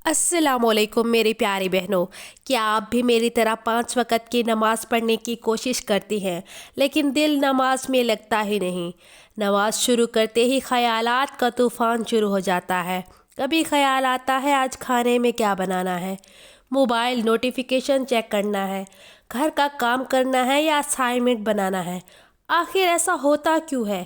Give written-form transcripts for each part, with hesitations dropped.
السلام علیکم میری پیاری بہنوں، کیا آپ بھی میری طرح 5 وقت کی نماز پڑھنے کی کوشش کرتی ہیں لیکن دل نماز میں لگتا ہی نہیں؟ نماز شروع کرتے ہی خیالات کا طوفان شروع ہو جاتا ہے۔ کبھی خیال آتا ہے آج کھانے میں کیا بنانا ہے، موبائل نوٹیفیکیشن چیک کرنا ہے، گھر کا کام کرنا ہے یا اسائنمنٹ بنانا ہے۔ آخر ایسا ہوتا کیوں ہے؟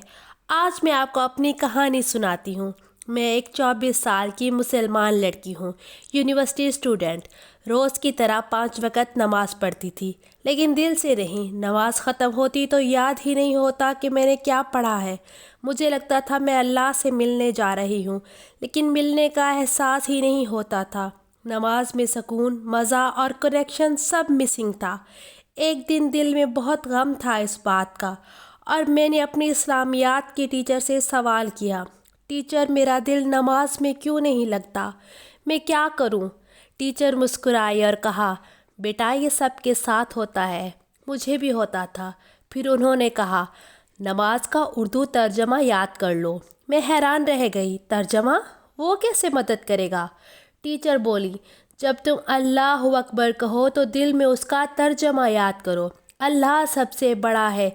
آج میں آپ کو اپنی کہانی سناتی ہوں۔ میں ایک 24 سال کی مسلمان لڑکی ہوں، یونیورسٹی اسٹوڈنٹ۔ روز کی طرح 5 وقت نماز پڑھتی تھی لیکن دل سے نہیں۔ نماز ختم ہوتی تو یاد ہی نہیں ہوتا کہ میں نے کیا پڑھا ہے۔ مجھے لگتا تھا میں اللہ سے ملنے جا رہی ہوں لیکن ملنے کا احساس ہی نہیں ہوتا تھا۔ نماز میں سکون، مزہ اور کنیکشن سب مسنگ تھا۔ ایک دن دل میں بہت غم تھا اس بات کا، اور میں نے اپنی اسلامیات کی ٹیچر سے سوال کیا، ٹیچر میرا دل نماز میں کیوں نہیں لگتا، میں کیا کروں؟ ٹیچر مسکرائی اور کہا، بیٹا یہ سب کے ساتھ ہوتا ہے، مجھے بھی ہوتا تھا۔ پھر انہوں نے کہا، نماز کا اردو ترجمہ یاد کر لو۔ میں حیران رہ گئی، ترجمہ؟ وہ کیسے مدد کرے گا؟ ٹیچر بولی، جب تم اللہ اکبر کہو تو دل میں اس کا ترجمہ یاد کرو، اللہ سب سے بڑا ہے۔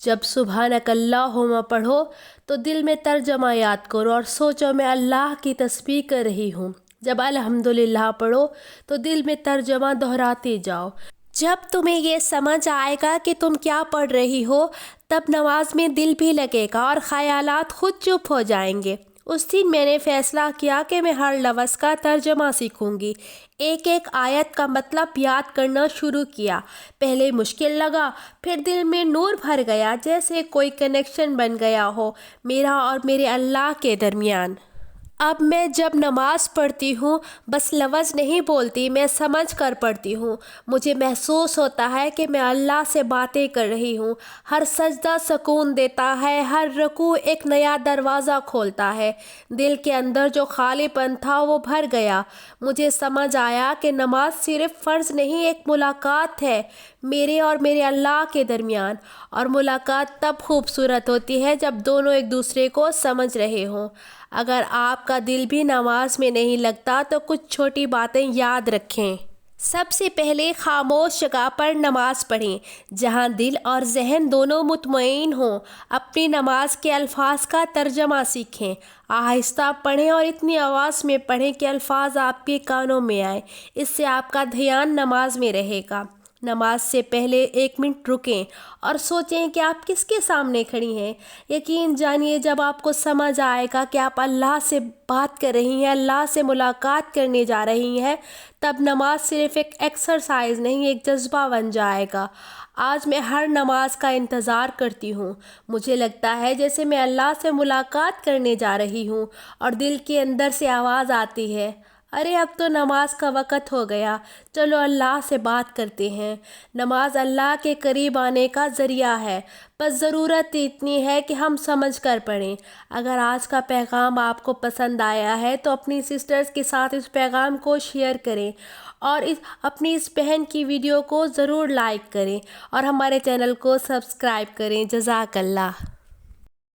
جب سبحانک اللہم پڑھو تو دل میں ترجمہ یاد کرو اور سوچو میں اللہ کی تسبیح کر رہی ہوں۔ جب الحمدللہ پڑھو تو دل میں ترجمہ دہراتے جاؤ۔ جب تمہیں یہ سمجھ آئے گا کہ تم کیا پڑھ رہی ہو، تب نماز میں دل بھی لگے گا اور خیالات خود چپ ہو جائیں گے۔ اس دن میں نے فیصلہ کیا کہ میں ہر لفظ کا ترجمہ سیکھوں گی، ایک ایک آیت کا مطلب یاد کرنا شروع کیا۔ پہلے مشکل لگا، پھر دل میں نور بھر گیا، جیسے کوئی کنیکشن بن گیا ہو میرا اور میرے اللہ کے درمیان۔ اب میں جب نماز پڑھتی ہوں بس لفظ نہیں بولتی، میں سمجھ کر پڑھتی ہوں۔ مجھے محسوس ہوتا ہے کہ میں اللہ سے باتیں کر رہی ہوں۔ ہر سجدہ سکون دیتا ہے، ہر رکوع ایک نیا دروازہ کھولتا ہے۔ دل کے اندر جو خالی پن تھا وہ بھر گیا۔ مجھے سمجھ آیا کہ نماز صرف فرض نہیں، ایک ملاقات ہے میرے اور میرے اللہ کے درمیان، اور ملاقات تب خوبصورت ہوتی ہے جب دونوں ایک دوسرے کو سمجھ رہے ہوں۔ اگر آپ کا دل بھی نماز میں نہیں لگتا تو کچھ چھوٹی باتیں یاد رکھیں۔ سب سے پہلے خاموش جگہ پر نماز پڑھیں جہاں دل اور ذہن دونوں مطمئن ہوں۔ اپنی نماز کے الفاظ کا ترجمہ سیکھیں، آہستہ پڑھیں اور اتنی آواز میں پڑھیں کہ الفاظ آپ کے کانوں میں آئیں۔ اس سے آپ کا دھیان نماز میں رہے گا۔ نماز سے پہلے 1 منٹ رکیں اور سوچیں کہ آپ کس کے سامنے کھڑی ہیں۔ یقین جانیے جب آپ کو سمجھ آئے گا کہ آپ اللہ سے بات کر رہی ہیں، اللہ سے ملاقات کرنے جا رہی ہیں، تب نماز صرف ایک ایکسرسائز نہیں، ایک جذبہ بن جائے گا۔ آج میں ہر نماز کا انتظار کرتی ہوں۔ مجھے لگتا ہے جیسے میں اللہ سے ملاقات کرنے جا رہی ہوں، اور دل کے اندر سے آواز آتی ہے، ارے اب تو نماز کا وقت ہو گیا، چلو اللہ سے بات کرتے ہیں۔ نماز اللہ کے قریب آنے کا ذریعہ ہے، بس ضرورت اتنی ہے کہ ہم سمجھ کر پڑھیں۔ اگر آج کا پیغام آپ کو پسند آیا ہے تو اپنی سسٹرز کے ساتھ اس پیغام کو شیئر کریں، اور اپنی اس بہن کی ویڈیو کو ضرور لائک کریں، اور ہمارے چینل کو سبسکرائب کریں۔ جزاک اللہ۔